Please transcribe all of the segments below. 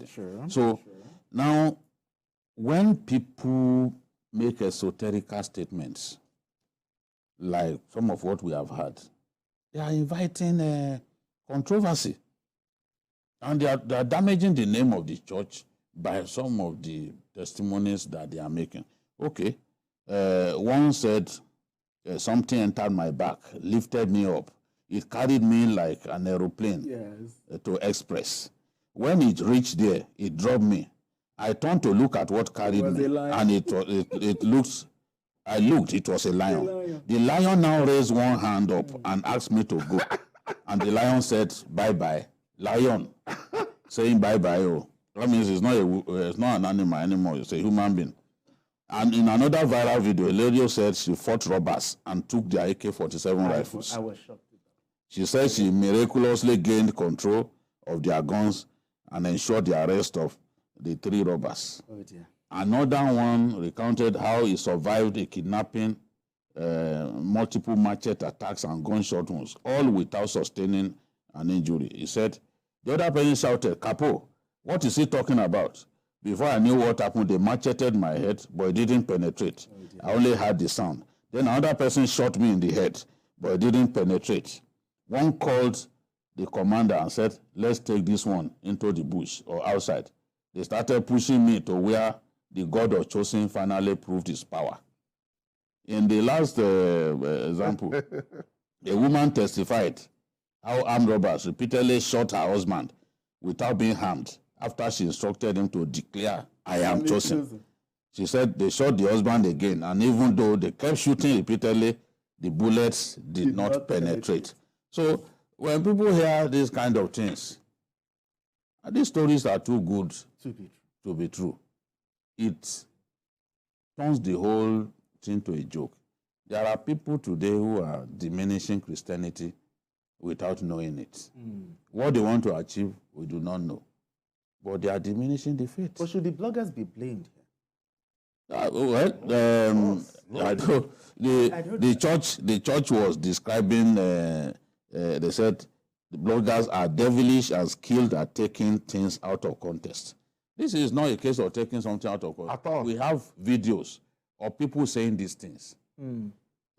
everybody. Sure. So now, when people make esoterical statements, like some of what we have had, they are inviting controversy. And they are damaging the name of the church by some of the testimonies that they are making. Okay. One said, something entered my back, lifted me up. It carried me like an aeroplane to Express. When it reached there, it dropped me. I turned to look at what carried me, and it looks. I looked, it was a lion. The lion now raised one hand up and asked me to go. And the lion said, bye-bye. Lion, saying bye-bye. Oh. That means it's not an animal anymore, it's a human being. And in another viral video, a lady said she fought robbers and took their AK-47 rifles. I was shocked. She said she miraculously gained control of their guns and ensured the arrest of the 3 robbers. Oh dear. Another one recounted how he survived a kidnapping, multiple machete attacks and gunshot wounds, all without sustaining an injury. He said, the other person shouted, Capo, what is he talking about? Before I knew what happened, they macheted my head, but it didn't penetrate. I only heard the sound. Then another person shot me in the head, but it didn't penetrate. One called the commander and said, let's take this one into the bush or outside. They started pushing me to where the God of Chosen finally proved his power. In the last example, a woman testified how armed robbers repeatedly shot her husband without being harmed after she instructed him to declare, I am chosen. She said they shot the husband again, and even though they kept shooting repeatedly, the bullets did not penetrate. So when people hear these kind of things, these stories are too good to be true. It turns the whole thing to a joke. There are people today who are diminishing Christianity without knowing it. What they want to achieve, we do not know. But they are diminishing the faith. But should the bloggers be blamed here? The church was describing, they said, the bloggers are devilish and skilled at taking things out of context. This is not a case of taking something out of context. We have videos of people saying these things.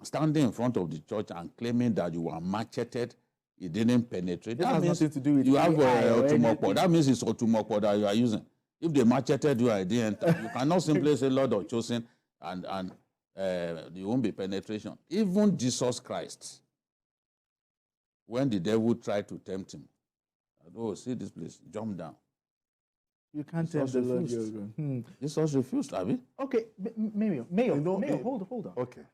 Standing in front of the church and claiming that you were macheted, it didn't penetrate. That has nothing to do with you have otumokpo. That means it's otumokpo that you are using. If they macheted you, I didn't. You cannot simply say Lord of Chosen and there won't be penetration. Even Jesus Christ, when the devil tried to tempt him, oh, see this place, jump down. You can't tell the Lord you're going. Jesus refused, Abi. Okay, Mayor, hold on. Okay.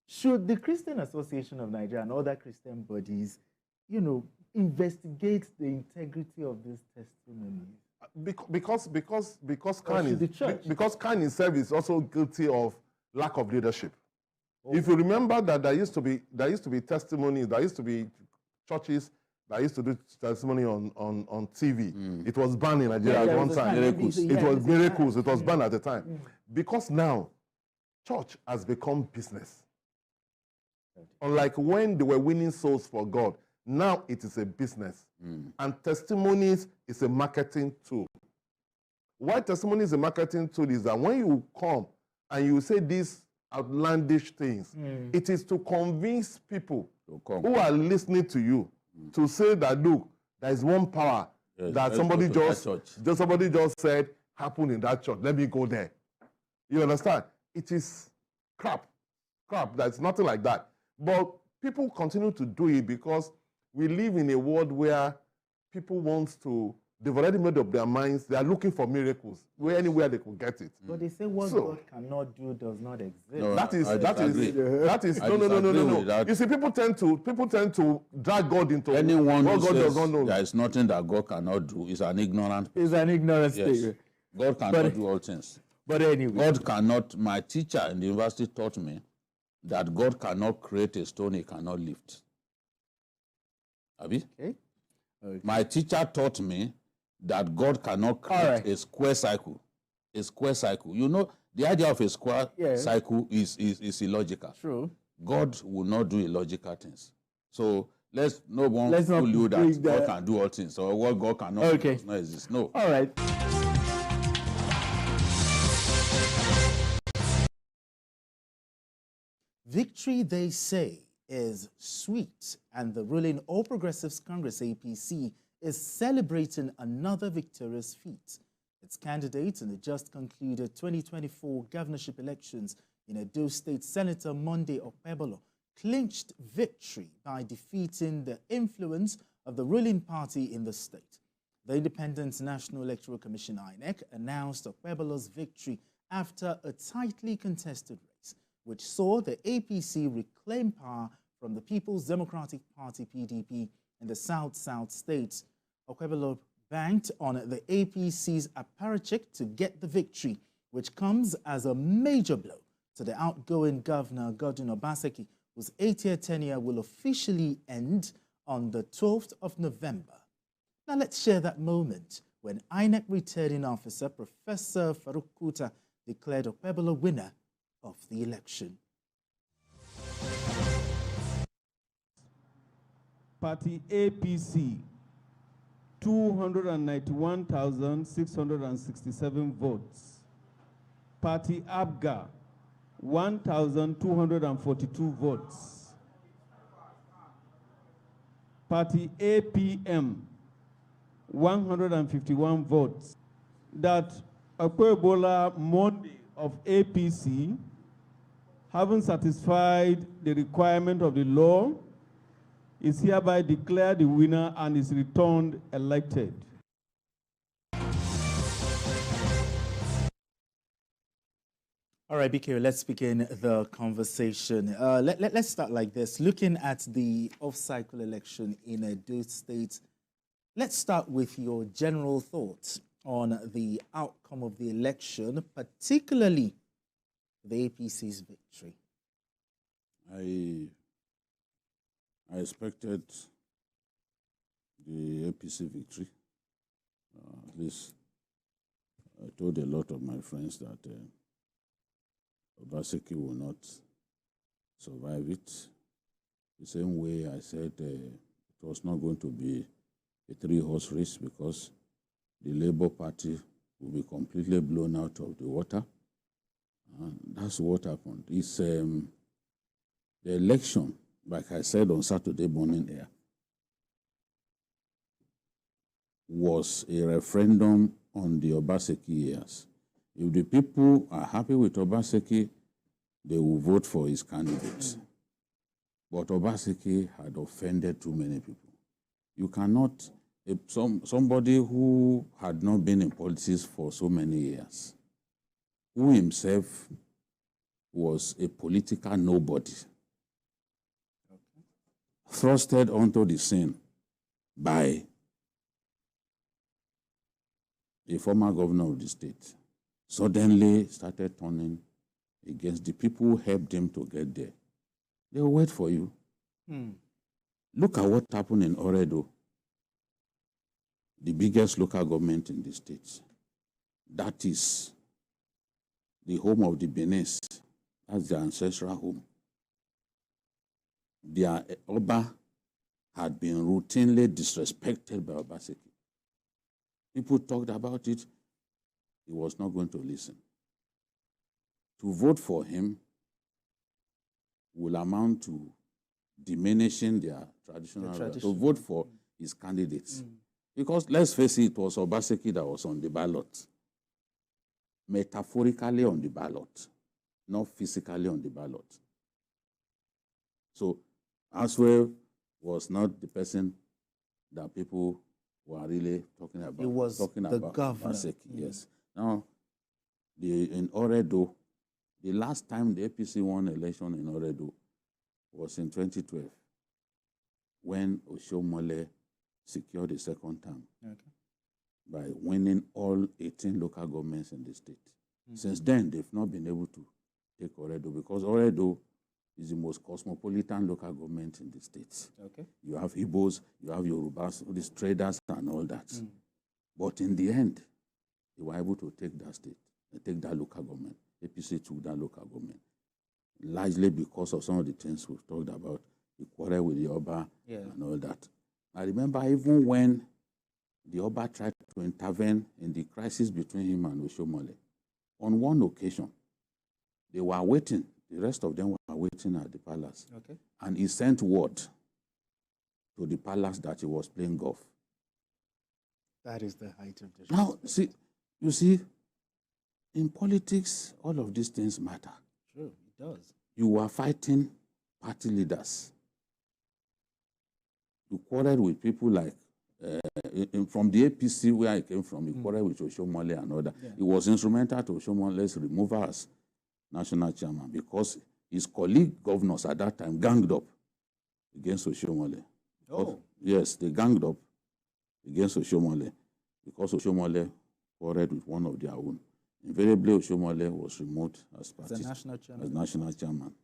Should the Christian Association of Nigeria and other Christian bodies, investigate the integrity of these testimonies? Because Khan himself is also guilty of lack of leadership. If you remember that there used to be testimonies, there used to be churches that used to do testimony on TV. It was banned in Nigeria at one time. It was miracles. It was banned at the time. Because now, church has become business. Unlike when they were winning souls for God, now it is a business. And testimonies is a marketing tool. Why testimony is a marketing tool is that when you come and you say these outlandish things, it is to convince people who are listening to you to say that, look, there is one power that somebody just said happened in that church. Let me go there. You understand? It is crap. There's nothing like that. But people continue to do it because we live in a world where people want to, they've already made up their minds, they are looking for miracles, anywhere they could get it. But they say what God cannot do does not exist. No, no. You see, people tend to drag God into anyone what who God says does not know. There is nothing that God cannot do is an ignorant person. It's an ignorant Yes. statement. God cannot do all things. But anyway. God cannot, my teacher in the university taught me that God cannot create a stone he cannot lift. Abi? Okay. My teacher taught me that God cannot create a square cycle. A square cycle. You know, the idea of a square cycle is illogical. True. God will not do illogical things. So let's fool you that God can do all things or what God cannot do does not exist. No. All right. Victory, they say, is sweet, and the ruling All Progressives Congress, APC, is celebrating another victorious feat. Its candidate in the just concluded 2024 governorship elections in Edo State, Senator Monday Okpebolo, clinched victory by defeating the influence of the ruling party in the state. The Independent National Electoral Commission, INEC, announced Okpebolo's victory after a tightly contested race, which saw the APC reclaim power from the People's Democratic Party, PDP, in the South states. Okpebolo banked on the APC's apparatchik to get the victory, which comes as a major blow to the outgoing governor, Godwin Obaseki, whose 8-year tenure will officially end on the 12th of November. Now let's share that moment when INEC returning officer, Professor Farouk Kuta, declared Okpebolo winner of the election. Party APC, 291,667 votes. Party ABGA, 1,242 votes. Party APM, 151 votes. That Okpebolo Monday of APC, having satisfied the requirement of the law, is hereby declared the winner and is returned elected. All right, BK, let's begin the conversation. Let's start like this. Looking at the off-cycle election in Edo State, let's start with your general thoughts on the outcome of the election, particularly the APC's victory. I expected the APC victory. At least I told a lot of my friends that Obaseki will not survive it. The same way I said it was not going to be a 3-horse race because the Labour Party will be completely blown out of the water. And that's what happened. It's the election, like I said on Saturday morning here, was a referendum on the Obaseki years. If the people are happy with Obaseki, they will vote for his candidate. But Obaseki had offended too many people. You cannot, somebody who had not been in politics for so many years, who himself was a political nobody, thrusted onto the scene by a former governor of the state, suddenly started turning against the people who helped him to get there. They will wait for you. Look at what happened in Oredo, the biggest local government in the state. That is the home of the Benes. That's their ancestral home. Their Oba had been routinely disrespected by Obaseki. People talked about it. He was not going to listen. To vote for him will amount to diminishing their traditional right to vote for his candidates. Because let's face it, it was Obaseki that was on the ballot. Metaphorically on the ballot, not physically on the ballot. So Aswell was not the person that people were really talking about. It was talking the about governor. Obaseki, yes. Now, in Oredo, the last time the APC won election in Oredo was in 2012, when Oshomole secured the second term by winning all 18 local governments in the state. Since then, they've not been able to take Oredo because Oredo is the most cosmopolitan local government in the state. You have Igbos, you have Yorubas, these traders and all that. But in the end, they were able to take that state, take that local government. APC took that local government, largely because of some of the things we've talked about, the quarrel with the Oba and all that. I remember even when the Oba tried to intervene in the crisis between him and Oshomole, on one occasion, they were waiting, the rest of them were waiting at the palace. Okay. And he sent word to the palace that he was playing golf. That is the height of disrespect. Now, you see, in politics, all of these things matter. True, it does. You are fighting party leaders. You quarreled with people like, from the APC where I came from, you quarreled with Oshomole and other. Yeah. It was instrumental to Oshomole's removal as national chairman because his colleague governors at that time ganged up against Oshomole. Oh. Yes, they ganged up against Oshomole because Oshomole quarreled with one of their own. Invariably, Oshomole was removed as national chairman,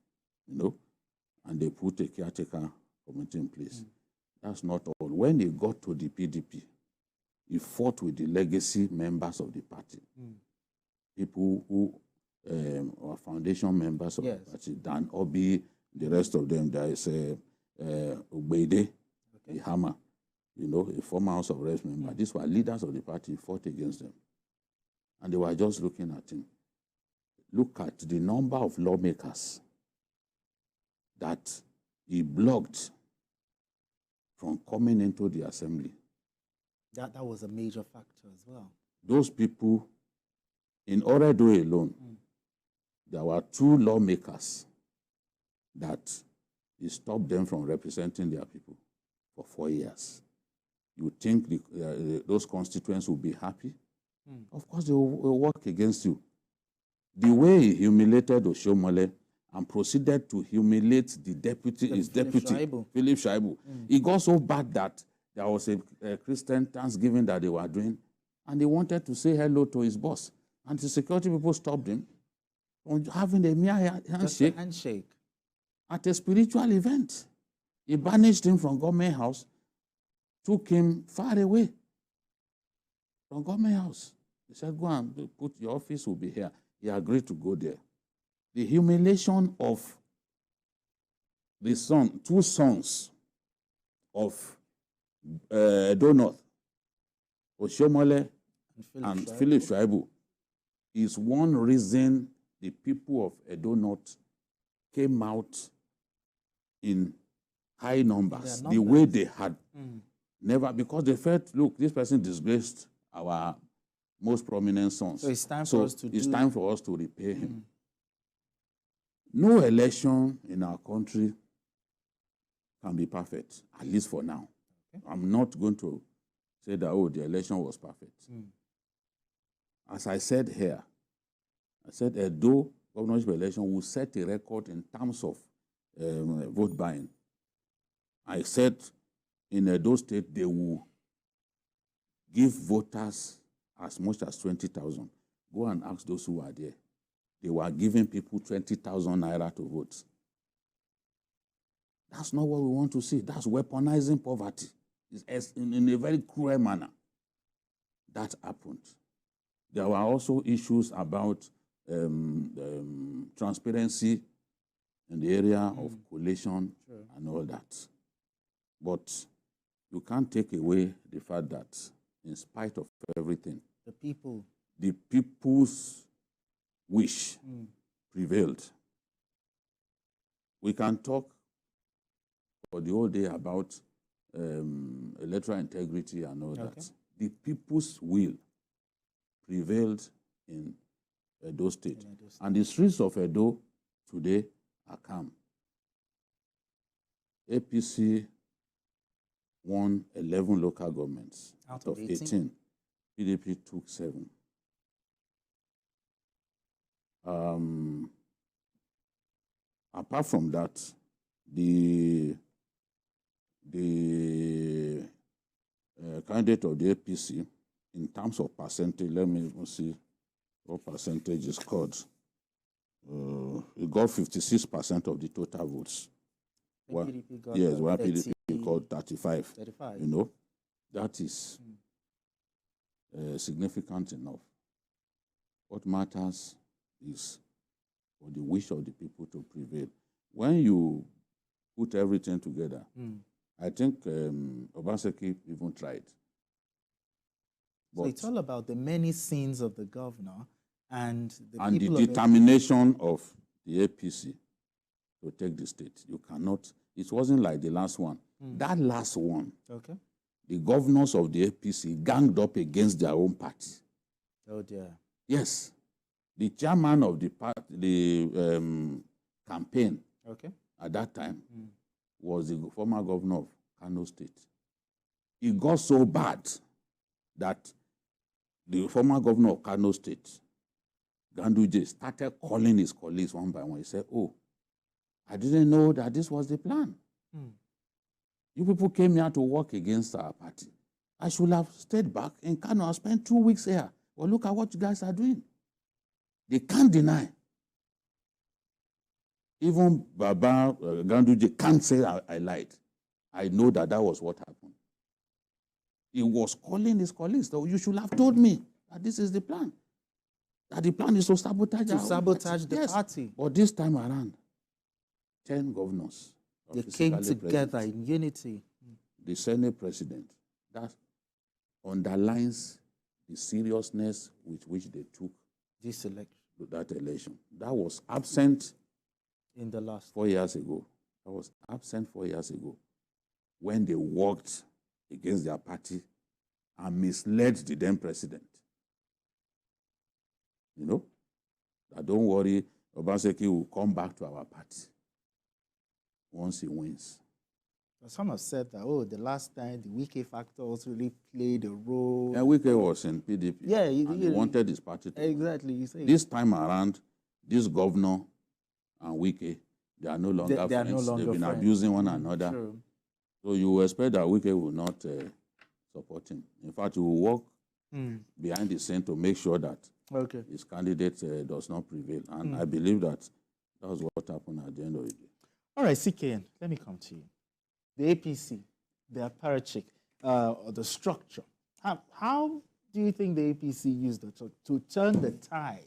you know, and they put a caretaker committee in place. That's not all. When he got to the PDP, he fought with the legacy members of the party, people who are foundation members of the party, Dan Obi, the rest of them. There is Ugbede, the Hammer, you know, a former House of Reps member. These were leaders of the party. He fought against them. And they were just looking at him. Look at the number of lawmakers that he blocked from coming into the assembly. That was a major factor as well. Those people, in Oredo alone, there were 2 lawmakers that he stopped them from representing their people for 4 years. You think those constituents will be happy? Of course, they will work against you. The way he humiliated Oshomole and proceeded to humiliate the deputy, his deputy, Philip Shaibu. It got so bad that there was a Christian Thanksgiving that they were doing, and they wanted to say hello to his boss. And the security people stopped him from having a mere handshake at a spiritual event. He banished him from government house, took him far away from government house. He said, go and put your office will be here. He agreed to go there. The humiliation of the 2 sons of Edo North, Oshomole and Philip Shaibu, is one reason the people of Edo North came out in high numbers, the way they had never, because they felt, look, this person disgraced our most prominent sons. So it's time for us to time for us to repay him. No election in our country can be perfect, at least for now. Okay. I'm not going to say that, oh, the election was perfect. As I said here, I said Edo governorship election will set a record in terms of vote buying. I said in Edo State, they will give voters as much as 20,000. Go and ask those who are there. They were giving people 20,000 naira to vote. That's not what we want to see. That's weaponizing poverty in a very cruel manner. That happened. There were also issues about transparency in the area of collation and all that. But you can't take away the fact that in spite of everything, the people's wish prevailed. We can talk for the whole day about electoral integrity and all that. The people's will prevailed in Edo State. And the streets of Edo today are calm. APC won 11 local governments out of 18. PDP took 7. Apart from that, the candidate of the APC, in terms of percentage, let me see what percentage is called. It got 56% of the total votes. Well, yes, one PDP got 35. You know, that is significant enough. What matters is for the wish of the people to prevail. When you put everything together, I think Obaseki even tried. But so it's all about the many sins of the governor and the determination of the APC to take the state. You cannot. It wasn't like the last one. That last one, Okay. the governors of the APC ganged up against their own party. Oh dear. Yes. The chairman of the campaign Okay. at that time was the former governor of Kano State. It got so bad that the former governor of Kano State, Ganduje, started calling his colleagues one by one. He said, "Oh, I didn't know that this was the plan. You people came here to work against our party. I should have stayed back in Kano and spent 2 weeks here. Well, look at what you guys are doing." They can't deny. Even Baba Ganduje can't say I lied. I know that was what happened. He was calling his colleagues, so you should have told me that this is the plan. That the plan is to sabotage the party. But this time around, 10 governors. They came together in unity. The Senate president. That underlines the seriousness with which they took This election. That election. That was absent in the last 4 years ago. That was absent 4 years ago when they worked against their party and misled the then president. You know, that don't worry, Obaseki will come back to our party once he wins. Some have said that, oh, the last time the Wike factor also really played a role. Yeah, Wike was in PDP. Yeah, he wanted his party to exactly. You say this time around, this governor and Wike, they are no longer friends. They are no longer They've been friends. abusing one another. True. So you will expect that Wike will not support him. In fact, he will work behind the scene to make sure that his candidate does not prevail. And I believe that was what happened at the end of the day. All right, CKN, let me come to you. The APC, the apparatchik, or the structure. How do you think the APC used it to turn the tide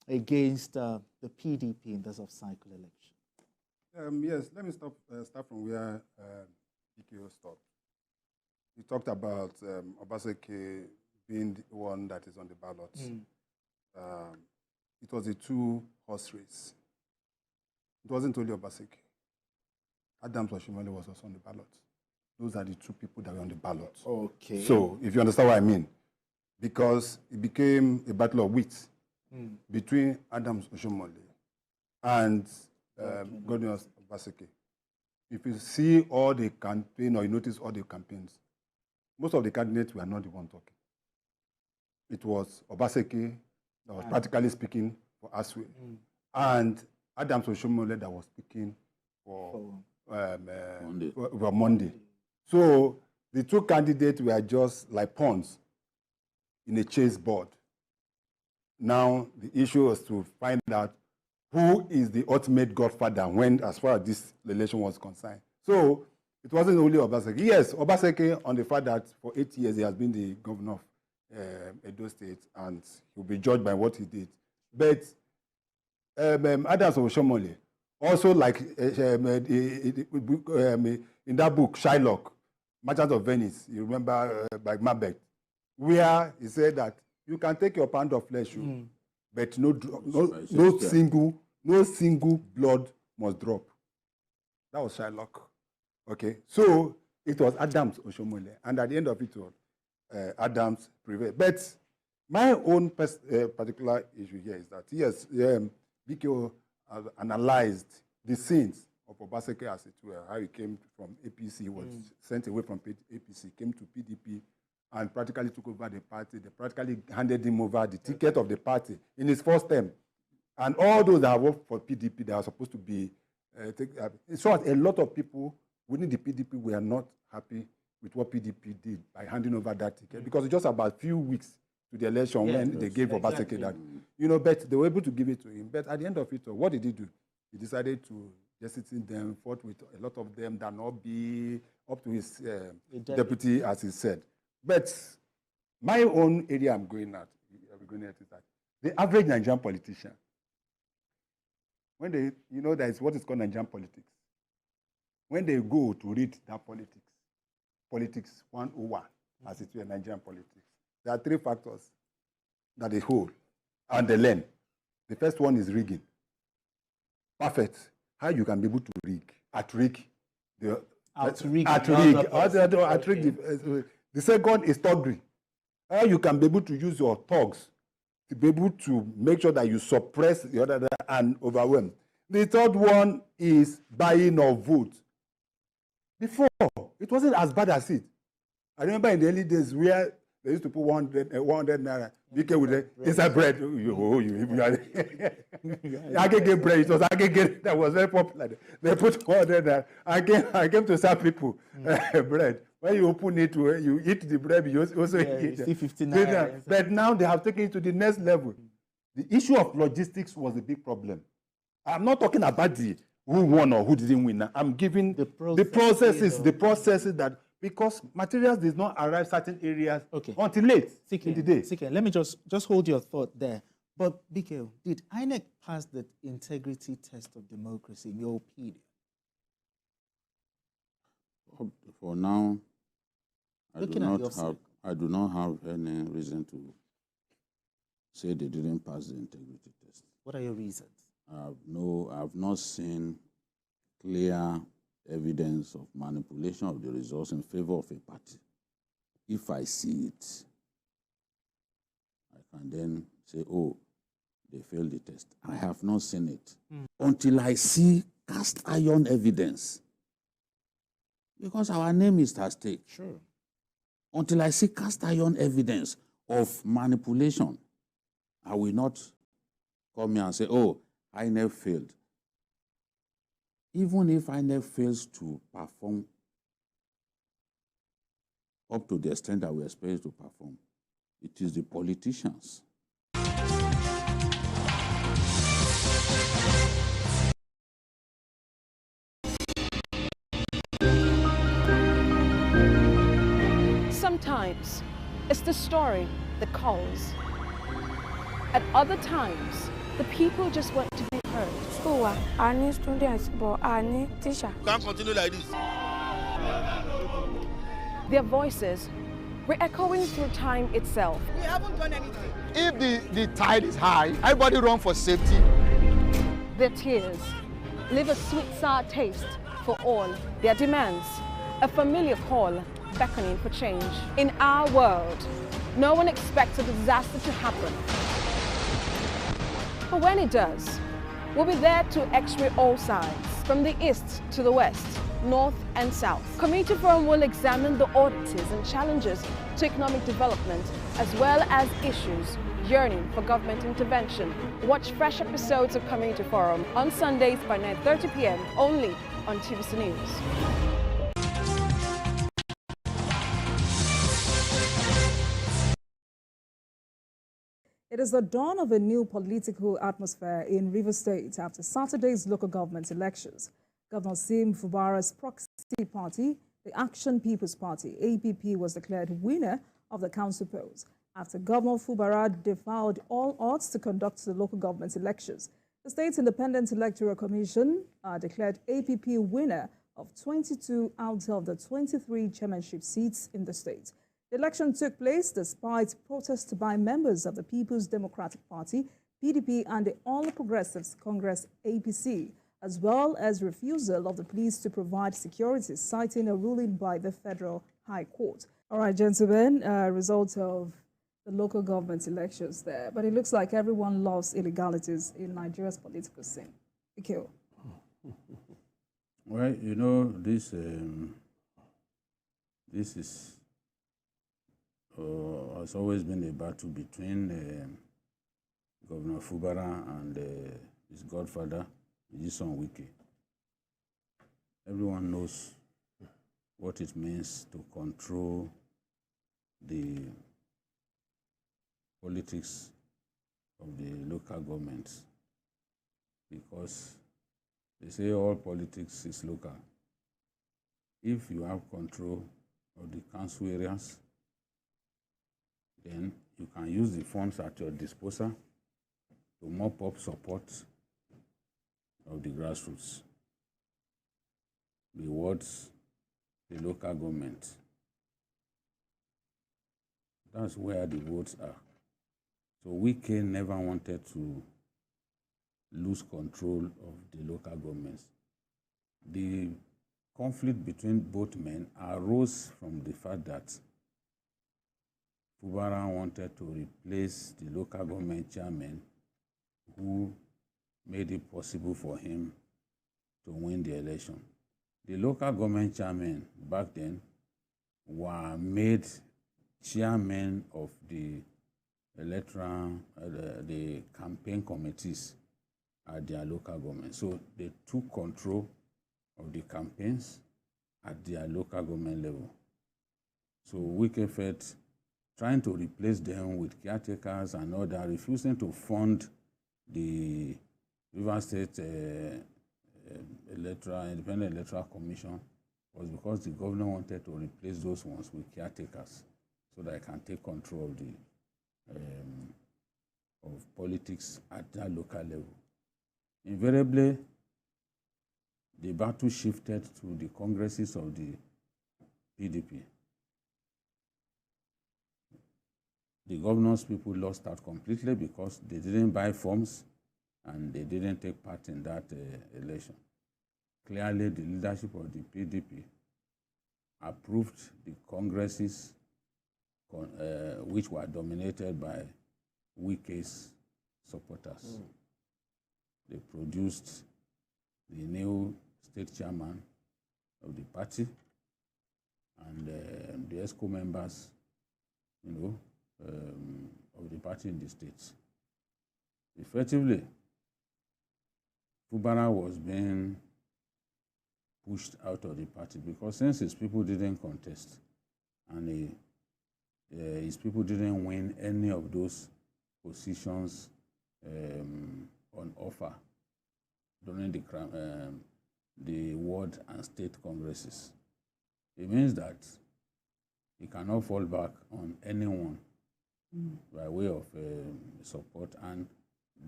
against the PDP in this off-cycle election? Yes, let me start from where PKO stopped. He talked about Obaseki being the one that is on the ballot. It was a two-horse race. It wasn't only Obaseki. Adams Oshimole was also on the ballot. Those are the two people that were on the ballot. Okay. So, if you understand what I mean, because it became a battle of wits between Adams Oshimole and Governor Obaseki. If you see all the campaign or you notice all the campaigns, most of the candidates were not the one talking. It was Obaseki that was practically speaking for Aswe, and Adams Oshimole that was speaking for Monday. So the two candidates were just like pawns in a chess board. Now the issue was to find out who is the ultimate godfather when, as far as this election was concerned. So it wasn't only Obaseki. Yes, Obaseki, on the fact that for 8 years he has been the governor of Edo State and he'll be judged by what he did. But Adams Oshomole, also like in that book, Shylock, Merchant of Venice, you remember by Macbeth, where he said that you can take your pound of flesh, but no single blood must drop. That was Shylock. Okay, so it was Adams Oshomole, and at the end of it all, Adams prevailed. But my own particular issue here is that, yes, BKO has analyzed the scenes of Obaseki as it were, how he came from APC, was sent away from APC, came to PDP, and practically took over the party. They practically handed him over the ticket of the party in his first term. And all those that worked for PDP, they are supposed to be, in short, a lot of people within the PDP were not happy with what PDP did by handing over that ticket, because it's just about a few weeks to the election when they gave Obaseki that. You know, but they were able to give it to him. But at the end of it, what did he do? He decided to just sit in them, fought with a lot of them that not be up to his deputy, as he said. But my own area I'm going at is that the average Nigerian politician, when they, you know, there is what is called Nigerian politics. When they go to read that politics 101, as it were, Nigerian politics, there are three factors that they hold and they learn. The first one is rigging. Perfect. how you can be able to rig the the second is thuggery. How you can be able to use your thugs to be able to make sure that you suppress the other and overwhelm. The third one is buying of votes. Before, it wasn't as bad as it. I remember in the early days where they used to put 100 naira. BK with inside bread. I can get bread. It was I can get that was very popular. They put 100 naira. I came to serve people bread. When you open it, you eat the bread, you also eat 50 naira. But now they have taken it to the next level. The issue of logistics was a big problem. I'm not talking about the who won or who didn't win. I'm giving the processes that, because materials did not arrive certain areas until late in the day. CK, let me just hold your thought there. But BK, did INEC pass the integrity test of democracy in your opinion? For now, I do not have any reason to say they didn't pass the integrity test. What are your reasons? I have not seen clear evidence of manipulation of the results in favor of a party. If I see it, I can then say, oh, they failed the test. I have not seen it until I see cast iron evidence. Because our name is at stake. Sure. Until I see cast iron evidence of manipulation, I will not come here and say, oh, INEC failed. Even if INEC fails to perform up to the extent that we expect it to perform, it is the politicians. Sometimes it's the story that calls. At other times, the people just want to be heard. School, I need students, but I need teacher. Can't continue like this. Their voices re-echoing through time itself. We haven't done anything. If the tide is high, everybody run for safety. Their tears leave a sweet sour taste for all their demands. A familiar call beckoning for change. In our world, no one expects a disaster to happen. But when it does, we'll be there to x-ray all sides, from the east to the west, north and south. Community Forum will examine the oddities and challenges to economic development, as well as issues yearning for government intervention. Watch fresh episodes of Community Forum on Sundays by 9:30 p.m. only on TVC News. It is the dawn of a new political atmosphere in Rivers State after Saturday's local government elections. Governor Sim Fubara's proxy party, the Action People's Party, APP, was declared winner of the council polls after Governor Fubara defied all odds to conduct the local government elections. The State Independent Electoral Commission declared APP winner of 22 out of the 23 chairmanship seats in the state. The election took place despite protests by members of the People's Democratic Party, PDP, and the All Progressives Congress, APC, as well as refusal of the police to provide security, citing a ruling by the Federal High Court. All right, gentlemen, result of the local government elections there. But it looks like everyone loves illegalities in Nigeria's political scene. Ikeo. Well, you know, this has always been a battle between Governor Fubara and his godfather, Jison Wike. Everyone knows what it means to control the politics of the local governments, because they say all politics is local. If you have control of the council areas, then you can use the funds at your disposal to mop up support of the grassroots, rewards the local government. That's where the votes are. So Wike never wanted to lose control of the local governments. The conflict between both men arose from the fact that Fubara wanted to replace the local government chairman who made it possible for him to win the election. The local government chairmen back then were made chairmen of the electoral, the campaign committees at their local government. So they took control of the campaigns at their local government level. So Wike felt trying to replace them with caretakers and all that, refusing to fund the Rivers State Independent Electoral Commission was because the governor wanted to replace those ones with caretakers so that I can take control of the of politics at that local level. Invariably, the battle shifted to the congresses of the PDP. The governor's people lost out completely because they didn't buy forms and they didn't take part in that election. Clearly, the leadership of the PDP approved the congresses which were dominated by Wike's supporters. They produced the new state chairman of the party and the ESCO members, of the party in the states. Effectively, Fubara was being pushed out of the party because since his people didn't contest and his people didn't win any of those positions on offer during the ward and state congresses. It means that he cannot fall back on anyone by way of support, and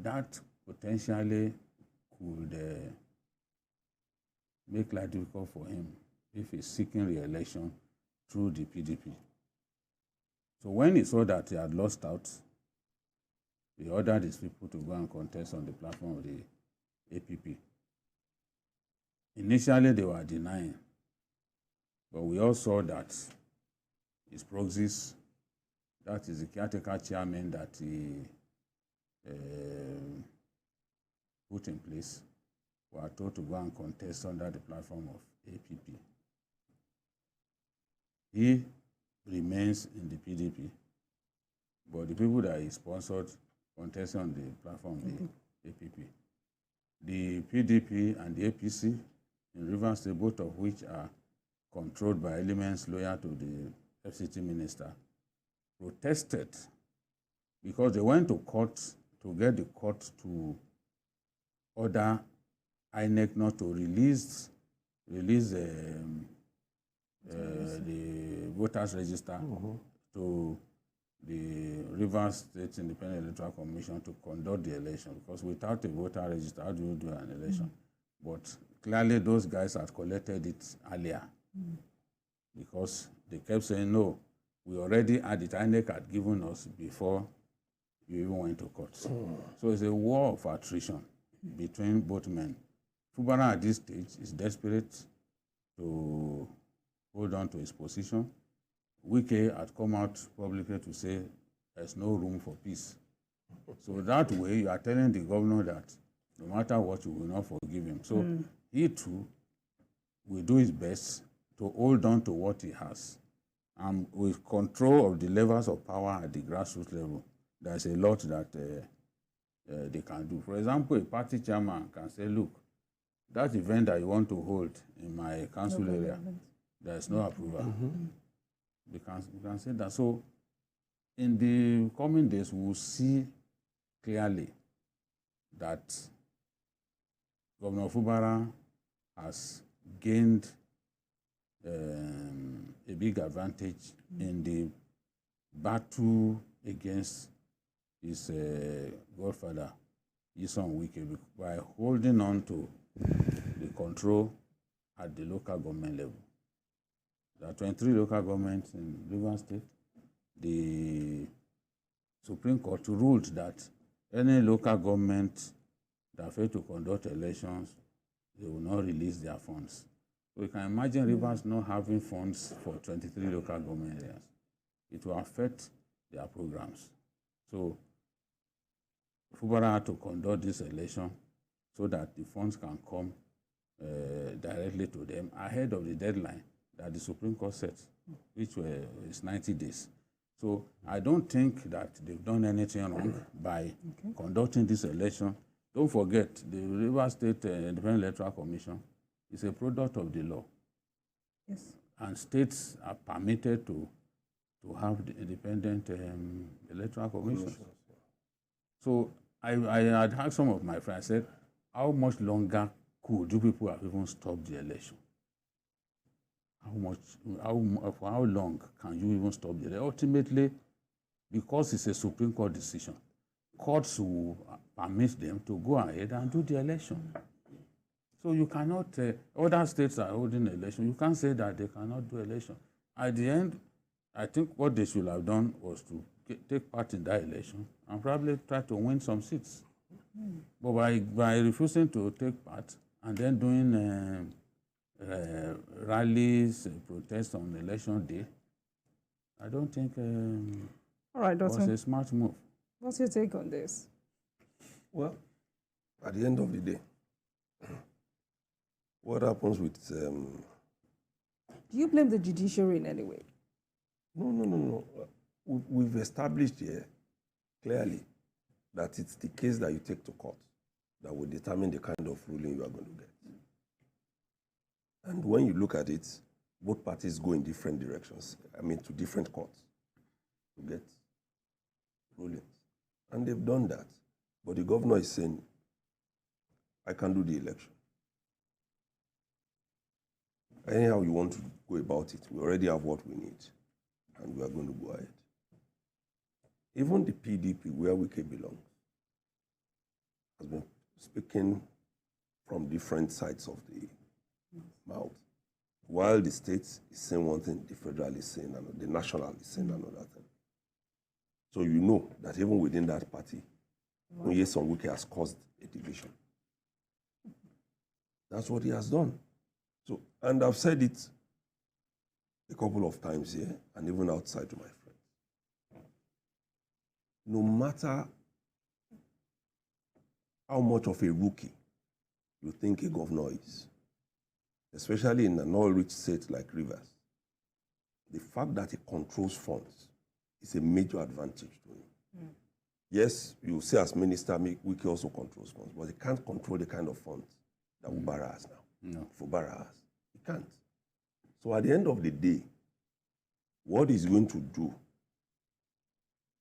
that potentially could make life difficult for him if he's seeking re-election through the PDP. So when he saw that he had lost out, he ordered his people to go and contest on the platform of the APP. Initially, they were denying, but we all saw that his proxies, that is the caretaker chairman that he put in place, were told to go and contest under the platform of APP. He remains in the PDP, but the people that he sponsored contested on the platform of the APP. The PDP and the APC in Rivers State, both of which are controlled by elements loyal to the FCT minister, protested because they went to court to get the court to order INEC not to release the voters register to the Rivers State Independent Electoral Commission to conduct the election, because without a voter register, how do you do an election? But clearly those guys had collected it earlier because they kept saying, no, we already had it, INEC had given us before you even went to court. So it's a war of attrition between both men. Fubara at this stage is desperate to hold on to his position. Wike had come out publicly to say there's no room for peace. So that way you are telling the governor that no matter what, you will not forgive him. So he too will do his best to hold on to what he has. And with control of the levels of power at the grassroots level, there's a lot that they can do. For example, a party chairman can say, look, that event that you want to hold in my council area, there's no approval. They can say that. So in the coming days, we will see clearly that Governor Fubara has gained a big advantage in the battle against his godfather, Nyesom Wike, by holding on to the control at the local government level. There are 23 local governments in Rivers State. The Supreme Court ruled that any local government that fail to conduct elections, they will not release their funds. So you can imagine Rivers not having funds for 23 local government areas. It will affect their programs. So Fubara had to conduct this election so that the funds can come directly to them ahead of the deadline that the Supreme Court set, which is 90 days. So I don't think that they've done anything wrong by conducting this election. Don't forget, the Rivers State Independent Electoral Commission is a product of the law. Yes. And states are permitted to have the independent electoral commission. So I had asked some of my friends, I said, how much longer could you people have even stopped the election? For how long can you even stop the election? Ultimately, because it's a Supreme Court decision, courts will permit them to go ahead and do the election. So you cannot, other states are holding election. You can't say that they cannot do election. At the end, I think what they should have done was to take part in that election and probably try to win some seats. But by refusing to take part and then doing rallies, protests on election day, I don't think All right, it was a smart move. What's your take on this? Well, at the end of the day, what happens with... Do you blame the judiciary in any way? No. We've established here clearly that it's the case that you take to court that will determine the kind of ruling you are going to get. And when you look at it, both parties go in different directions, to different courts to get rulings. And they've done that. But the governor is saying, I can do the election. Anyhow you want to go about it, we already have what we need, and we are going to go ahead. Even the PDP, where Wike belongs, has been speaking from different sides of the mouth. While the state is saying one thing, the federal is saying another, the national is saying another thing. So you know that even within that party, Nyesom Wike has caused a division. That's what he has done. So, and I've said it a couple of times here, and even outside to my friends. No matter how much of a rookie you think a governor is, especially in an oil-rich state like Rivers, the fact that he controls funds is a major advantage to him. Yes, you say as minister, Wike also controls funds, but he can't control the kind of funds that Fubara has now. No. Fubara has. He can't. So at the end of the day, what he's going to do,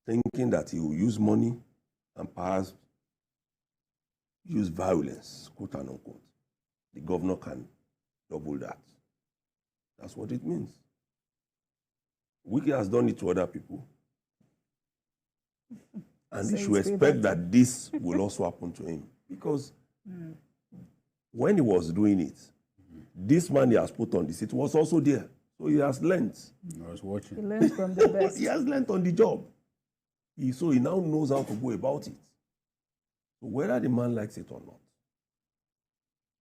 thinking that he will use money and perhaps use violence, quote and unquote, the governor can double that. That's what it means. Wike has done it to other people. And he should expect that this will also happen to him. Because when he was doing it, this man he has put on the seat was also there. So he has learned. I was watching. He learned from the best. He has learned on the job. So he now knows how to go about it. So whether the man likes it or not,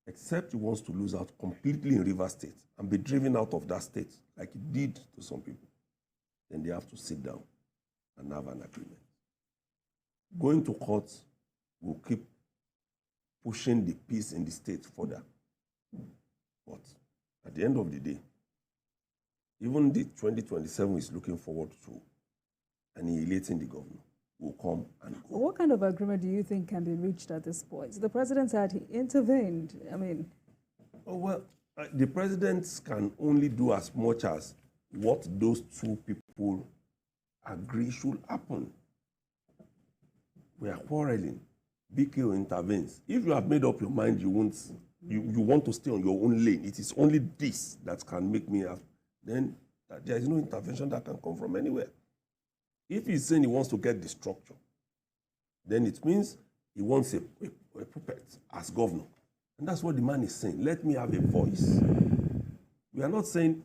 except he wants to lose out completely in Rivers State and be driven out of that state like he did to some people, then they have to sit down and have an agreement. Going to court will keep pushing the peace in the state further. But at the end of the day, even the 2027 is looking forward to annihilating the governor will come and go. What kind of agreement do you think can be reached at this point? The president said he intervened. The president can only do as much as what those two people agree should happen. We are quarreling. BKO intervenes. If you have made up your mind you want to stay on your own lane, it is only this that can make me have, then there is no intervention that can come from anywhere. If he's saying he wants to get the structure, then it means he wants a puppet as governor. And that's what the man is saying. Let me have a voice. We are not saying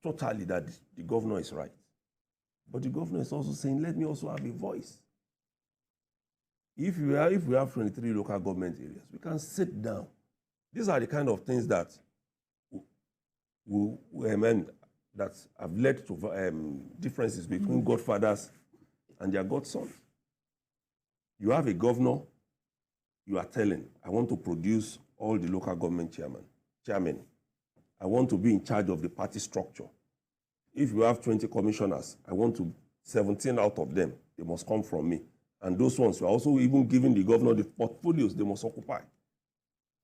totally that the governor is right. But the governor is also saying, let me also have a voice. If we have 23 local government areas, we can sit down. These are the kind of things that that have led to differences between godfathers and their godsons. You have a governor, you are telling, I want to produce all the local government chairmen. I want to be in charge of the party structure. If you have 20 commissioners, 17 out of them, they must come from me. And those ones, you are also even giving the governor the portfolios they must occupy.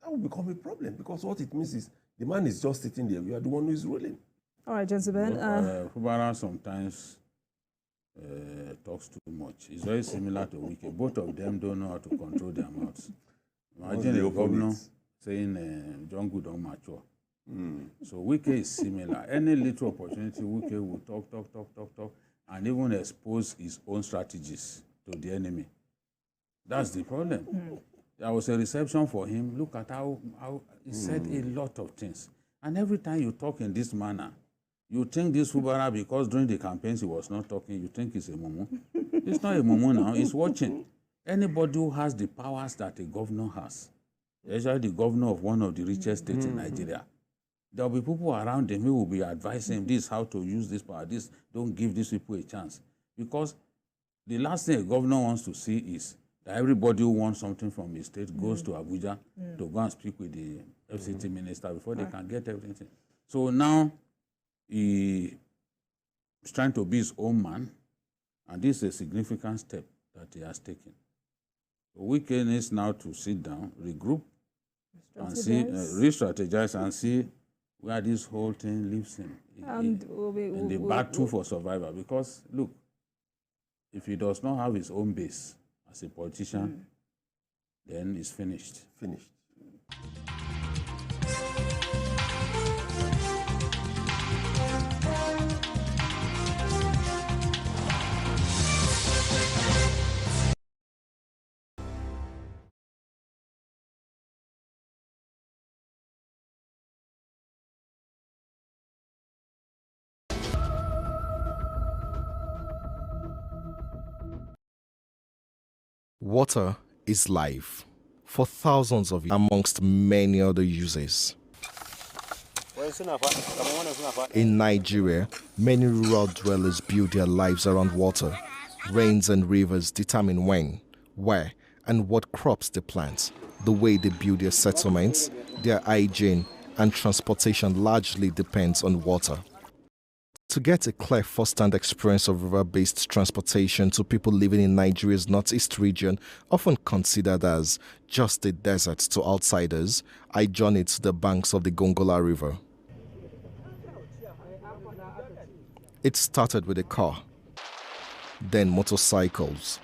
That will become a problem, because what it means is the man is just sitting there. You are the one who is ruling. All right, gentlemen. Fubara sometimes talks too much. It's very similar to Wike. Both of them don't know how to control their mouths. Imagine a governor saying John Good don't mature. So Wike is similar. Any little opportunity, Wike will talk, and even expose his own strategies to the enemy. That's the problem. There was a reception for him. Look at how he said a lot of things. And every time you talk in this manner, you think this Fubara, because during the campaigns he was not talking, you think he's a mumu. It's not a mumu now, he's watching. Anybody who has the powers that a governor has, especially the governor of one of the richest states in Nigeria, there will be people around him who will be advising him this, how to use this power, this, don't give these people a chance. Because the last thing a governor wants to see is that everybody who wants something from his state goes to Abuja to go and speak with the FCT minister before they can get everything. So now he is trying to be his own man, and this is a significant step that he has taken. So Wike needs now to sit down, regroup, and see, re-strategize and see where this whole thing leaves him in the battle for survival. Because, look, if he does not have his own base as a politician, then it's finished. Water is life for thousands of years, amongst many other uses. In Nigeria, many rural dwellers build their lives around water. Rains and rivers determine when, where, and what crops they plant. The way they build their settlements, their hygiene, and transportation largely depends on water. To get a clear first-hand experience of river-based transportation to people living in Nigeria's northeast region, often considered as just a desert to outsiders, I journeyed to the banks of the Gongola River. It started with a car, then motorcycles,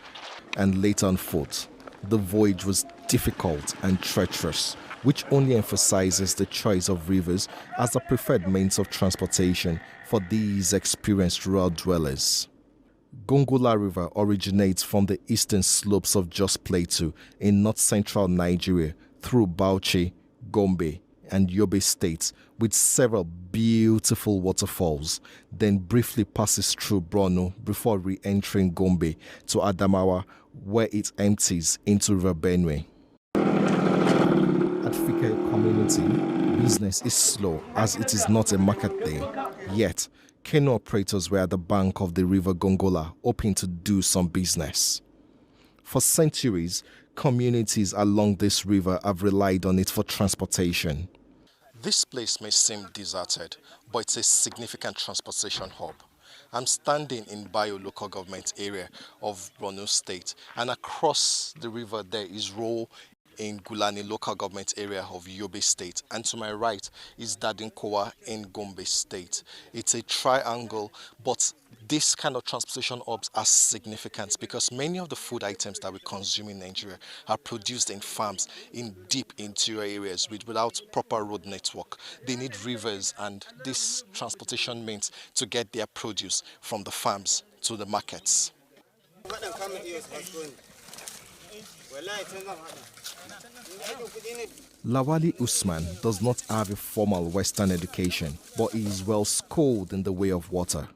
and later on foot. The voyage was difficult and treacherous, which only emphasizes the choice of rivers as the preferred means of transportation for these experienced rural dwellers. Gongola River originates from the eastern slopes of Jos Plateau in north-central Nigeria through Bauchi, Gombe, and Yobe states with several beautiful waterfalls, then briefly passes through Borno before re-entering Gombe to Adamawa, where it empties into River Benue. At Fikeye community, business is slow as it is not a market day. Yet, canoe operators were at the bank of the river Gongola hoping to do some business. For centuries, communities along this river have relied on it for transportation. This place may seem deserted, but it's a significant transportation hub. I'm standing in Bayo local government area of Borno State, and across the river there is Ro in Gulani local government area of Yobe State, and to my right is Dadinkowa in Gombe State. It's a triangle, but this kind of transportation hubs are significant because many of the food items that we consume in Nigeria are produced in farms in deep interior areas without proper road network. They need rivers and this transportation means to get their produce from the farms to the markets. Lawali Usman does not have a formal Western education, but he is well schooled in the way of water.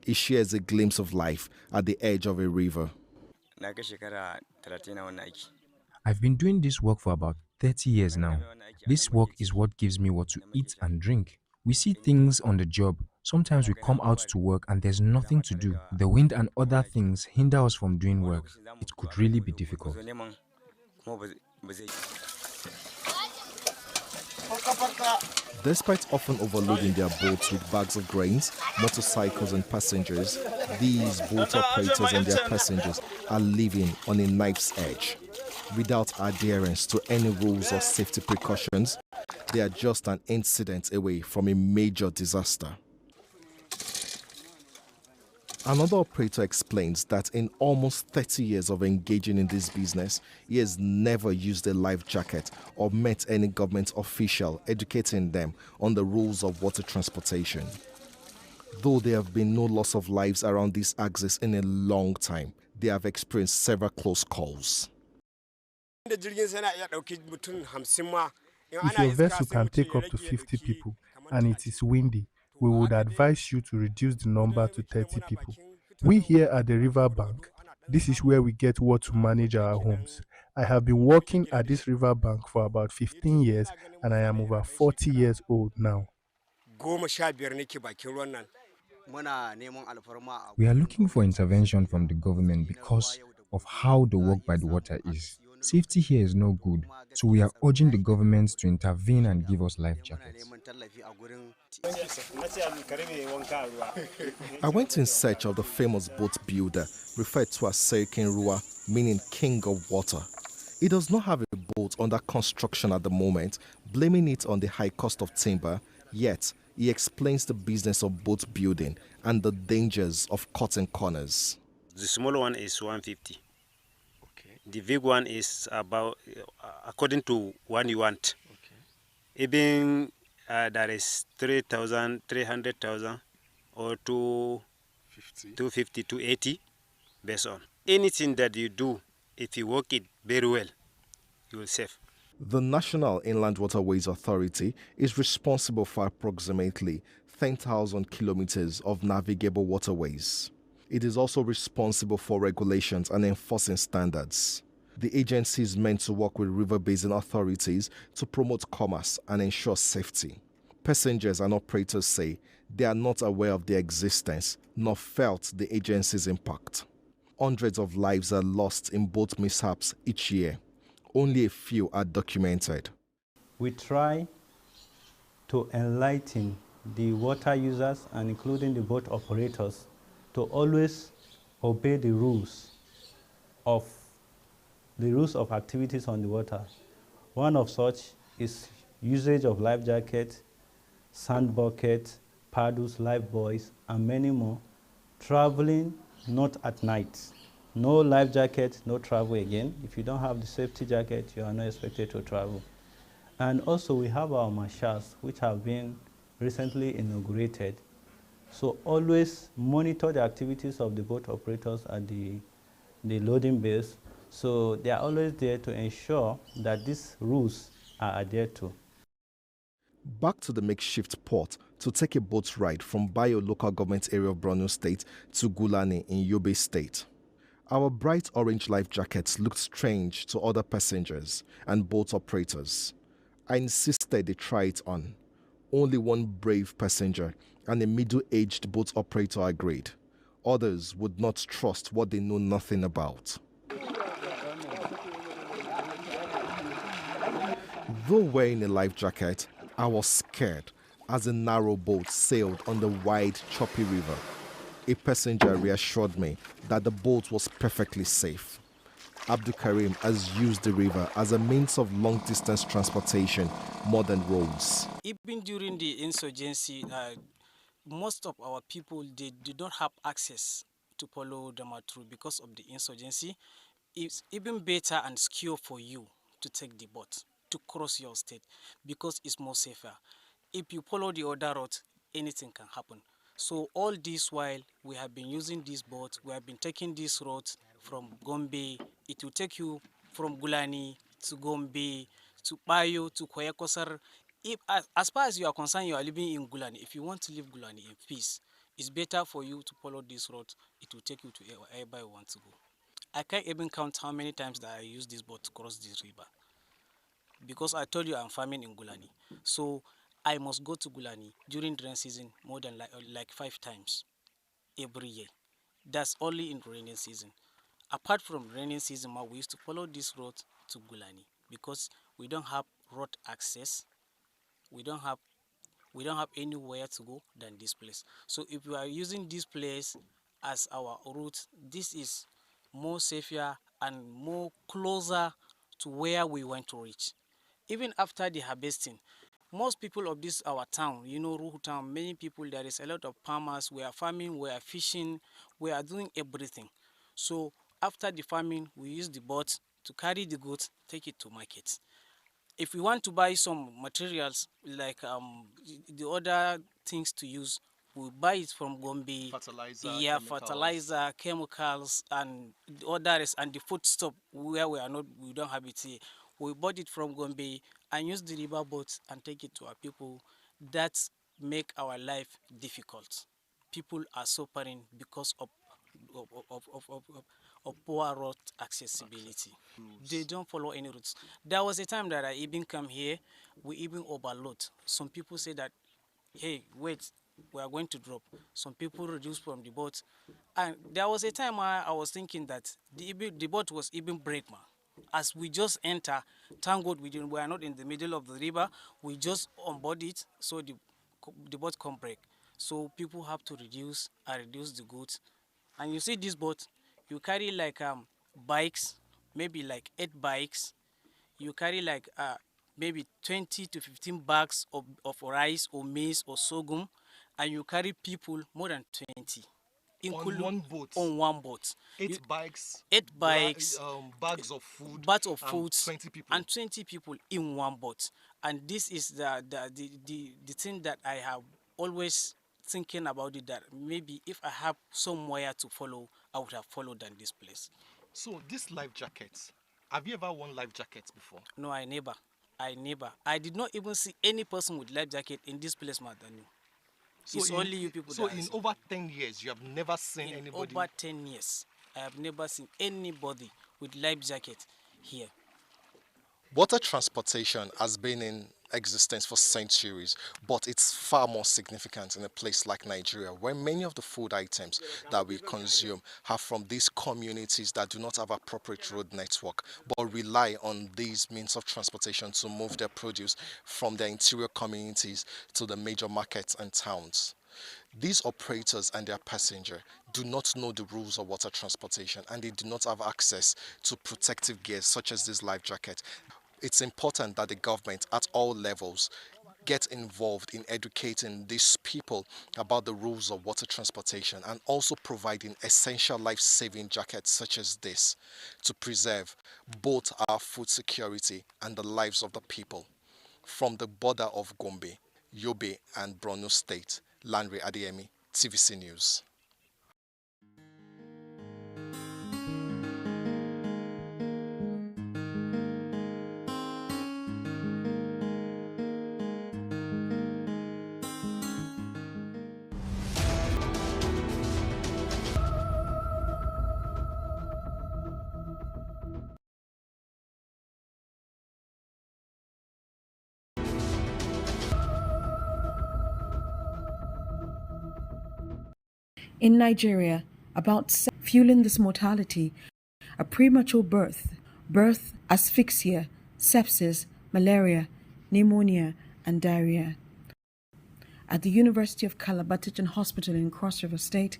He shares a glimpse of life at the edge of a river. I've been doing this work for about 30 years now. This work is what gives me what to eat and drink. We see things on the job. Sometimes we come out to work and there's nothing to do. The wind and other things hinder us from doing work. It could really be difficult. Despite often overloading their boats with bags of grains, motorcycles and passengers, these boat operators and their passengers are living on a knife's edge. Without adherence to any rules or safety precautions, they are just an incident away from a major disaster. Another operator explains that in almost 30 years of engaging in this business, he has never used a life jacket or met any government official educating them on the rules of water transportation. Though there have been no loss of lives around this axis in a long time, they have experienced several close calls. If your vessel can take up to 50 people and it is windy, we would advise you to reduce the number to 30 people. We here at the river bank, this is where we get water to manage our homes. I have been working at this river bank for about 15 years and I am over 40 years old now. We are looking for intervention from the government because of how the work by the water is. Safety here is no good, so we are urging the government to intervene and give us life jackets. I went in search of the famous boat builder, referred to as Serikin Rua, meaning king of water. He does not have a boat under construction at the moment, blaming it on the high cost of timber, yet he explains the business of boat building and the dangers of cutting corners. The small one is 150. The big one is about, according to one you want. Even that is 3,000, 300,000 or 250, 280 based on. Anything that you do, if you work it very well, you will save. The National Inland Waterways Authority is responsible for approximately 10,000 kilometers of navigable waterways. It is also responsible for regulations and enforcing standards. The agency is meant to work with river basin authorities to promote commerce and ensure safety. Passengers and operators say they are not aware of their existence nor felt the agency's impact. Hundreds of lives are lost in boat mishaps each year. Only a few are documented. We try to enlighten the water users and including the boat operators to always obey the rules of activities on the water. One of such is usage of life jacket, sand bucket, paddles, life buoys, and many more. Traveling not at night. No life jacket, no travel again. If you don't have the safety jacket, you are not expected to travel. And also we have our marshals, which have been recently inaugurated. So always monitor the activities of the boat operators at the loading base. So they are always there to ensure that these rules are adhered to. Back to the makeshift port to take a boat ride from Bayo local government area of Borno State to Gulani in Yobe State. Our bright orange life jackets looked strange to other passengers and boat operators. I insisted they try it on. Only one brave passenger and a middle-aged boat operator agreed. Others would not trust what they know nothing about. Though wearing a life jacket, I was scared as a narrow boat sailed on the wide, choppy river. A passenger reassured me that the boat was perfectly safe. Abdul Karim has used the river as a means of long-distance transportation more than roads. Even during the insurgency, most of our people did not have access to follow them through because of the insurgency. It's even better and secure for you to take the boat to cross your state because it's more safer. If you follow the other route, anything can happen. So all this while we have been using this boat, we have been taking this route from Gombe. It will take you from Gulani to Gombe, to Bayo, to Koyakosar. As far as you are concerned, you are living in Gulani. If you want to leave Gulani in peace, it's better for you to follow this route. It will take you to wherever you want to go. I can't even count how many times that I use this boat to cross this river. Because I told you I'm farming in Gulani. So I must go to Gulani during rain season more than like 5 times every year. That's only in rainy season. Apart from rainy season, we used to follow this road to Gulani because we don't have road access. We don't have anywhere to go than this place. So if we are using this place as our route, this is more safer and more closer to where we want to reach. Even after the harvesting, most people of this our town, you know, Ruhu town, many people, there is a lot of farmers. We are farming, we are fishing, we are doing everything. So after the farming, we use the boat to carry the goods, take it to market. If we want to buy some materials like the other things to use, we buy it from Gombe. Fertilizer, yeah, chemicals. fertilizer, chemicals, and the others, and the food stuff where we don't have it here. We bought it from Gombe and use the river boats and take it to our people. That make our life difficult. People are suffering because of poor road accessibility. They don't follow any routes. There was a time that I even come here, we even overload. Some people say that, hey, wait, we are going to drop. Some people reduce from the boat. And there was a time I was thinking that the boat was even break, man. As we just enter, thank God we are not in the middle of the river. We just onboard it, so the boat can't break. So people have to reduce the goods. And you see this boat, you carry like bikes, maybe like 8 bikes. You carry like maybe 20 to 15 bags of rice or maize or sorghum, and you carry people more than 20. On one boat? On one boat. 8 bikes? 8 bikes. Bags of food? Bags of food. 20 people? And 20 people in one boat. And this is the thing that I have always thinking about it, that maybe if I have somewhere to follow, I would have followed than this place. So these life jackets, have you ever worn life jackets before? No, I never. I did not even see any person with life jacket in this place, Madani. So it's only you people. So in over 10 years, you have never seen anybody? Over 10 years, I have never seen anybody with life jacket here. Water transportation has been in existence for centuries, but it's far more significant in a place like Nigeria, where many of the food items that we consume are from these communities that do not have appropriate road network, but rely on these means of transportation to move their produce from their interior communities to the major markets and towns. These operators and their passenger do not know the rules of water transportation, and they do not have access to protective gear such as this life jacket. It's important that the government at all levels get involved in educating these people about the rules of water transportation, and also providing essential life-saving jackets such as this to preserve both our food security and the lives of the people. From the border of Gombe, Yobe and Borno State, Lanre Adeyemi, TVC News. In Nigeria, fueling this mortality, a premature birth asphyxia, sepsis, malaria, pneumonia, and diarrhea. At the University of Calabar Teaching Hospital in Cross River State,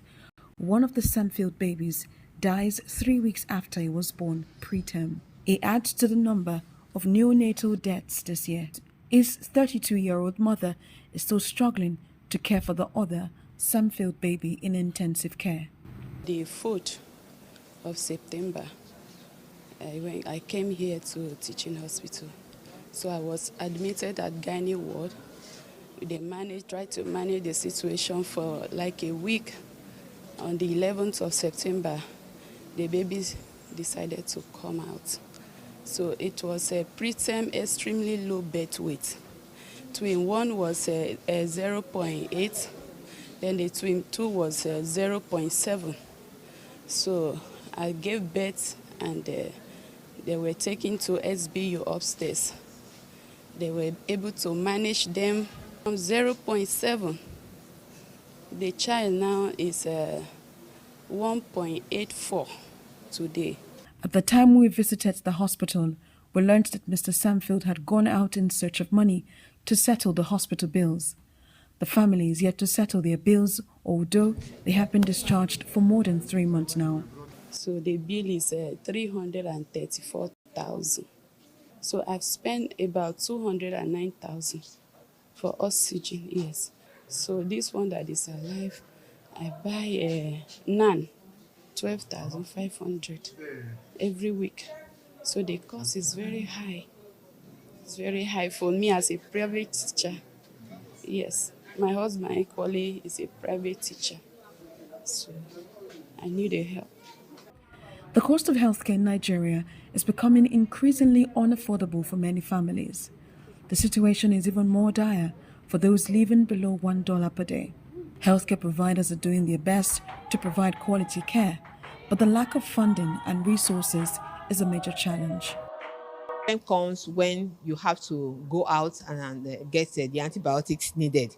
one of the Samfield babies dies 3 weeks after he was born preterm. It adds to the number of neonatal deaths this year. His 32-year-old mother is still struggling to care for the other Samfield baby in intensive care. The 4th of September, I came here to teaching hospital. So I was admitted at gynae ward. They tried to manage the situation for like a week. On the 11th of September, the baby decided to come out. So it was a preterm, extremely low birth weight. Twin 1 was 0.8. Then the twin 2 was 0.7. So I gave birth, and they were taken to SBU upstairs. They were able to manage them from 0.7. The child now is 1.84 today. At the time we visited the hospital, we learned that Mr. Samfield had gone out in search of money to settle the hospital bills. The family is yet to settle their bills, although they have been discharged for more than 3 months now. So the bill is 334,000. So I've spent about 209,000 for oxygen, yes. So this one that is alive, I buy a naan, 12,500 every week. So the cost is very high. It's very high for me as a private teacher. Yes, my husband equally is a private teacher. So I need a help. The cost of healthcare in Nigeria is becoming increasingly unaffordable for many families. The situation is even more dire for those living below $1 per day. Healthcare providers are doing their best to provide quality care, but the lack of funding and resources is a major challenge. Time comes when you have to go out and get the antibiotics needed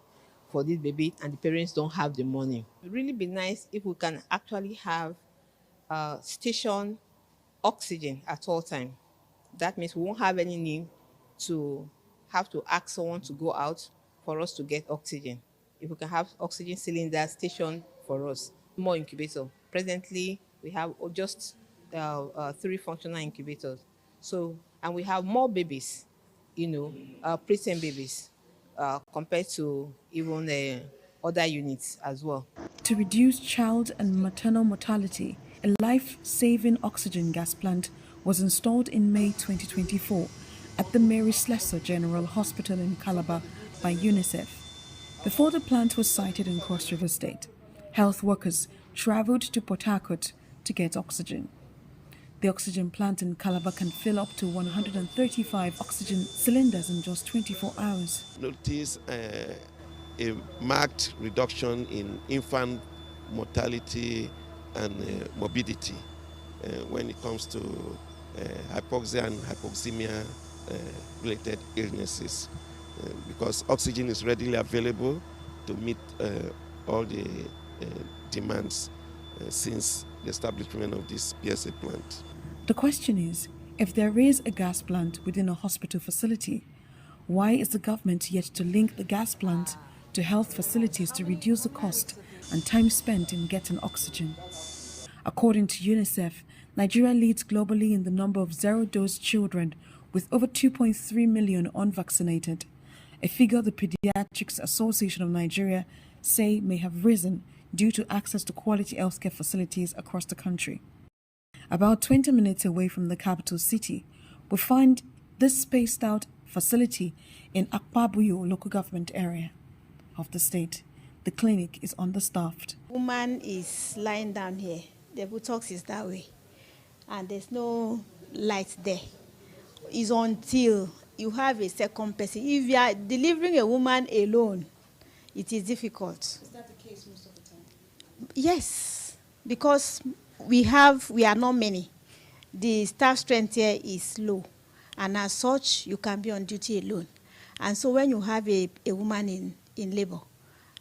for this baby, and the parents don't have the money. It would really be nice if we can actually have station oxygen at all time. That means we won't have any need to have to ask someone to go out for us to get oxygen. If we can have oxygen cylinder station for us, more incubator. Presently, we have just 3 functional incubators. So, and we have more babies, preterm babies, compared to even other units as well. To reduce child and maternal mortality, a life-saving oxygen gas plant was installed in May 2024 at the Mary Slessor General Hospital in Calabar by UNICEF. Before the plant was sited in Cross River State, health workers traveled to Port Harcourt to get oxygen. The oxygen plant in Calabar can fill up to 135 oxygen cylinders in just 24 hours. Notice a marked reduction in infant mortality and morbidity when it comes to hypoxia and hypoxemia related illnesses, because oxygen is readily available to meet all the demands since the establishment of this PSA plant. The question is, if there is a gas plant within a hospital facility, why is the government yet to link the gas plant to health facilities to reduce the cost and time spent in getting oxygen? According to UNICEF, Nigeria leads globally in the number of zero-dose children, with over 2.3 million unvaccinated, a figure the Pediatrics Association of Nigeria say may have risen due to access to quality healthcare facilities across the country. About 20 minutes away from the capital city, we find this spaced-out facility in Akpabuyo local government area of the state. The clinic is understaffed. Woman is lying down here. The buttocks is that way, and there's no light there. It's until you have a second person. If you are delivering a woman alone, it is difficult. Is that the case most of the time? Yes, because we are not many. The staff strength here is low, and as such, you can be on duty alone. And so when you have a woman in labor,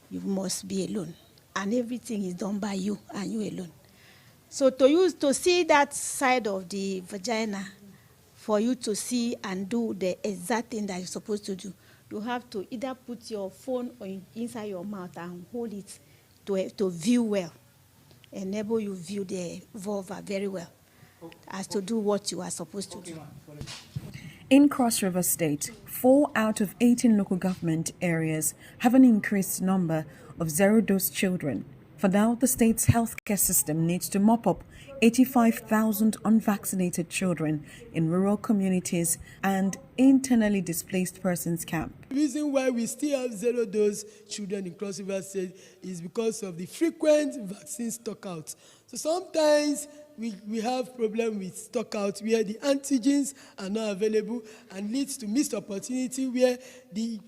you must be alone, and everything is done by you and you alone. So to see that side of the vagina, for you to see and do the exact thing that you're supposed to do, you have to either put your phone inside your mouth and hold it to view well, enable you view the vulva very well, as to do what you are supposed to do. In Cross River State, 4 out of 18 local government areas have an increased number of zero-dose children. For now, the state's healthcare system needs to mop up 85,000 unvaccinated children in rural communities and internally displaced persons camp. The reason why we still have zero-dose children in Cross River State is because of the frequent vaccine stockouts. So sometimes we have problem with stockouts where the antigens are not available and leads to missed opportunity where the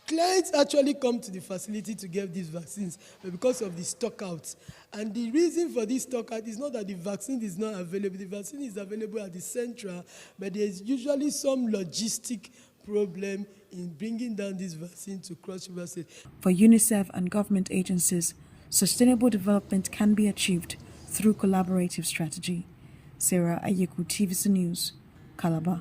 Clients actually come to the facility to get these vaccines, but because of the stockouts. And the reason for this stockout is not that the vaccine is not available. The vaccine is available at the central, but there's usually some logistic problem in bringing down this vaccine to Cross River State. For UNICEF and government agencies, sustainable development can be achieved through collaborative strategy. Sarah Ayeku, TVC News, Calabar.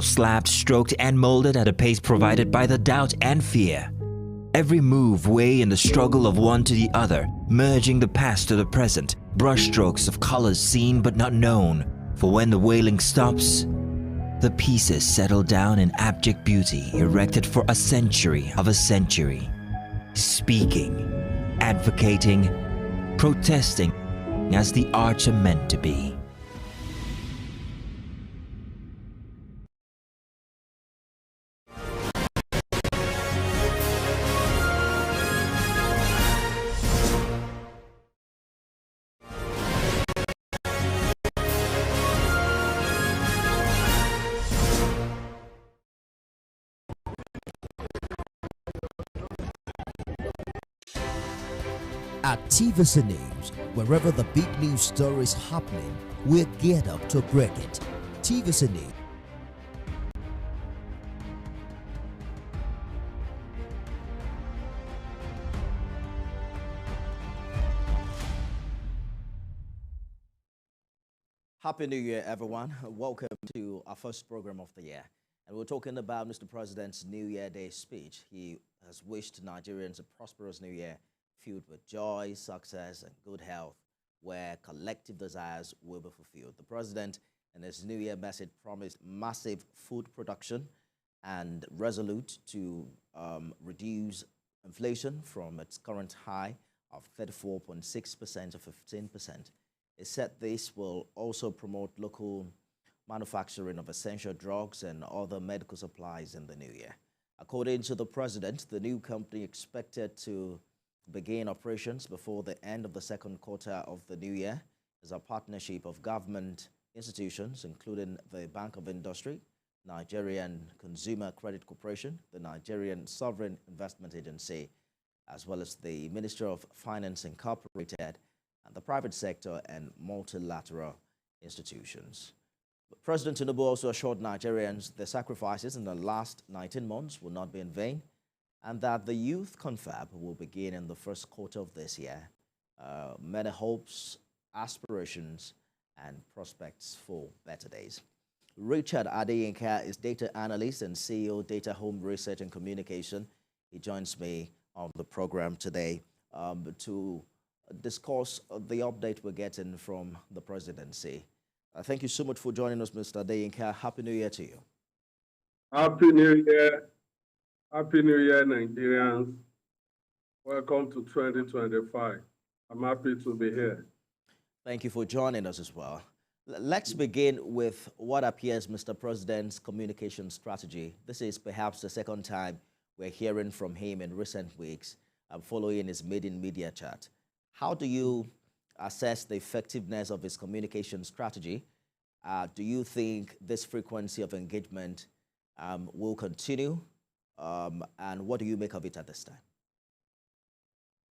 Slapped, stroked, and molded at a pace provided by the doubt and fear. Every move way in the struggle of one to the other, merging the past to the present, brushstrokes of colors seen but not known. For when the wailing stops, the pieces settle down in abject beauty erected for a century of a century. Speaking, advocating, protesting as the arts are meant to be. At TVC News, wherever the big news story is happening, we're geared up to break it. TVC News. Happy New Year, everyone. Welcome to our first program of the year. And we're talking about Mr. President's New Year Day speech. He has wished Nigerians a prosperous New Year filled with joy, success, and good health, where collective desires will be fulfilled. The President, in his New Year message, promised massive food production and resolute to reduce inflation from its current high of 34.6% to 15%. He said this will also promote local manufacturing of essential drugs and other medical supplies in the new year. According to the President, the new company expected to begin operations before the end of the second quarter of the new year is a partnership of government institutions, including the Bank of Industry, Nigerian Consumer Credit Corporation, the Nigerian Sovereign Investment Agency, as well as the Ministry of Finance Incorporated, and the private sector and multilateral institutions. President Tinubu also assured Nigerians the sacrifices in the last 19 months will not be in vain, and that the youth confab will begin in the first quarter of this year. Many hopes, aspirations, and prospects for better days. Richard Adeyinka is data analyst and CEO, Data Home Research and Communication. He joins me on the program today to discuss the update we're getting from the presidency. Thank you so much for joining us, Mr. Adeyinka. Happy New Year to you. Happy New Year. Happy New Year, Nigerians. Welcome to 2025. I'm happy to be here. Thank you for joining us as well. Let's begin with what appears Mr. President's communication strategy. This is perhaps the second time we're hearing from him in recent weeks following his maiden media chat. How do you assess the effectiveness of his communication strategy? Do you think this frequency of engagement will continue? And what do you make of it at this time?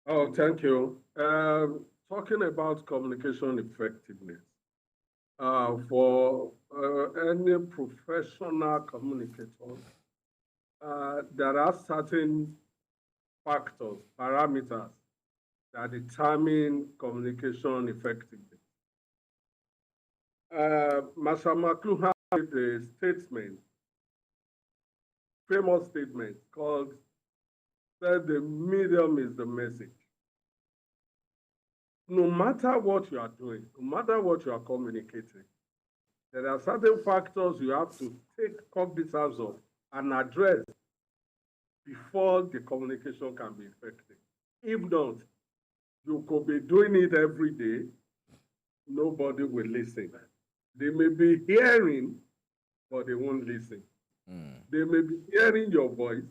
Oh, thank you. Talking about communication effectiveness, for any professional communicator, there are certain factors, parameters that determine communication effectiveness. Marshall McLuhan made a statement, famous statement called, said the medium is the message. No matter what you are doing, no matter what you are communicating, there are certain factors you have to take cognizance of and address before the communication can be effective. If not, you could be doing it every day, nobody will listen. They may be hearing, but they won't listen. They may be hearing your voice,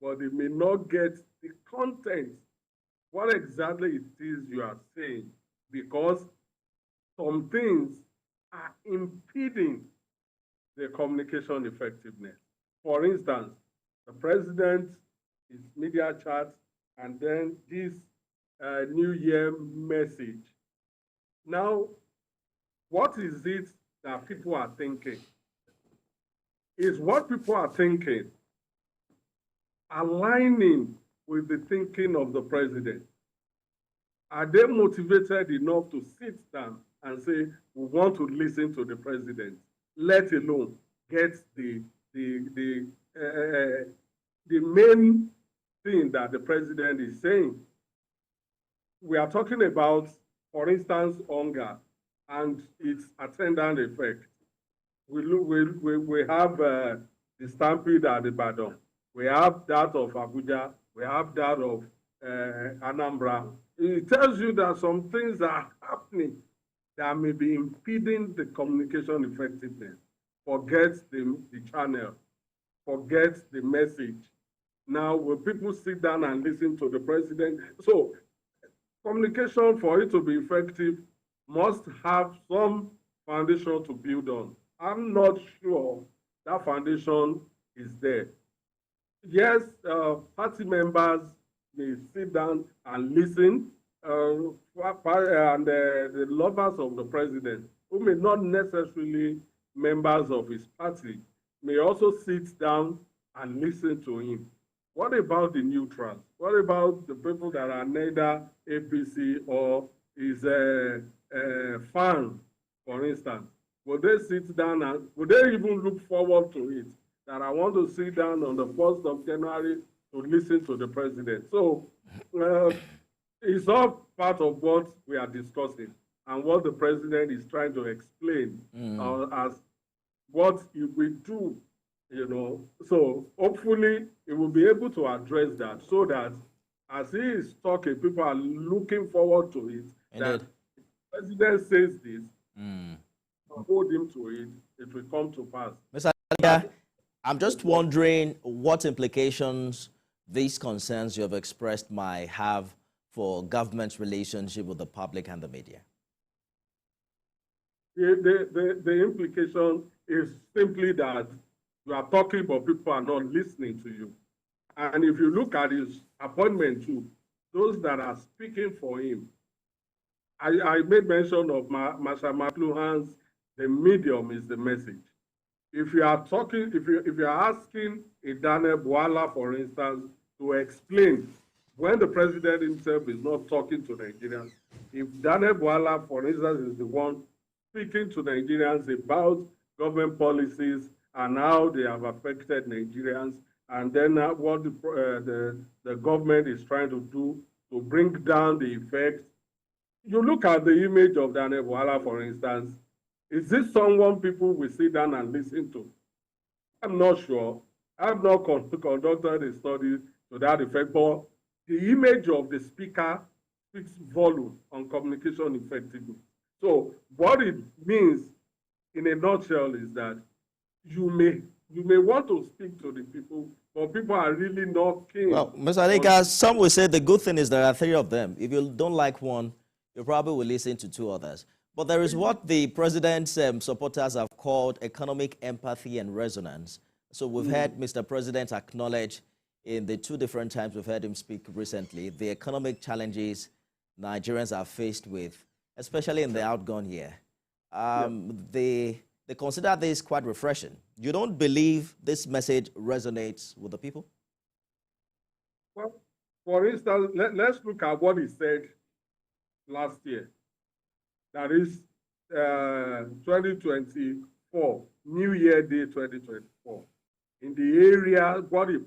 but they may not get the content, what exactly it is you are saying, because some things are impeding the communication effectiveness. For instance, the president, his media chat, and then this New Year message. Now, what is it that people are thinking? Is what people are thinking aligning with the thinking of the president? Are they motivated enough to sit down and say, we want to listen to the president, let alone get the main thing that the president is saying? We are talking about, for instance, hunger and its attendant effect. We have the stampede at Ibadan. We have that of Abuja. We have that of Anambra. It tells you that some things are happening that may be impeding the communication effectiveness. Forget the channel. Forget the message. Now, will people sit down and listen to the president? So, communication, for it to be effective, must have some foundation to build on. I'm not sure that foundation is there. Yes, party members may sit down and listen, and the lovers of the president, who may not necessarily members of his party, may also sit down and listen to him. What about the neutrals? What about the people that are neither APC or his fan, for instance? Will they sit down and will they even look forward to it? That I want to sit down on the 1st of January to listen to the president. So it's all part of what we are discussing and what the president is trying to explain as what he will do, you know. So hopefully he will be able to address that so that as he is talking, people are looking forward to it. That the president says this, hold him to it, it will come to pass. Mr. Alia, I'm just wondering what implications these concerns you have expressed might have for government's relationship with the public and the media. The implication is simply that you are talking, but people are not listening to you. And if you look at his appointment too, those that are speaking for him, I made mention of Marshal McLuhan's, the medium is the message. If you are talking, if you are asking a Daniel Bwala, for instance, to explain when the president himself is not talking to Nigerians, if Daniel Bwala, for instance, is the one speaking to Nigerians about government policies and how they have affected Nigerians, and then what the government is trying to do to bring down the effects. You look at the image of Daniel Bwala, for instance. Is this someone people will sit down and listen to? I'm not sure. I've not conducted a study to that effect, but the image of the speaker speaks volume on communication effectiveness. So what it means in a nutshell is that you may want to speak to the people, but people are really not keen. Well, Mr. Adeka, some will say the good thing is there are 3 of them. If you don't like one, you probably will listen to 2 others. But there is what the president's supporters have called economic empathy and resonance. So we've heard Mr. President acknowledge in the 2 different times we've heard him speak recently, the economic challenges Nigerians are faced with, especially in the outgone year. They consider this quite refreshing. You don't believe this message resonates with the people? Well, for instance, let's look at what he said last year. That is 2024, New Year Day 2024. In the area, what he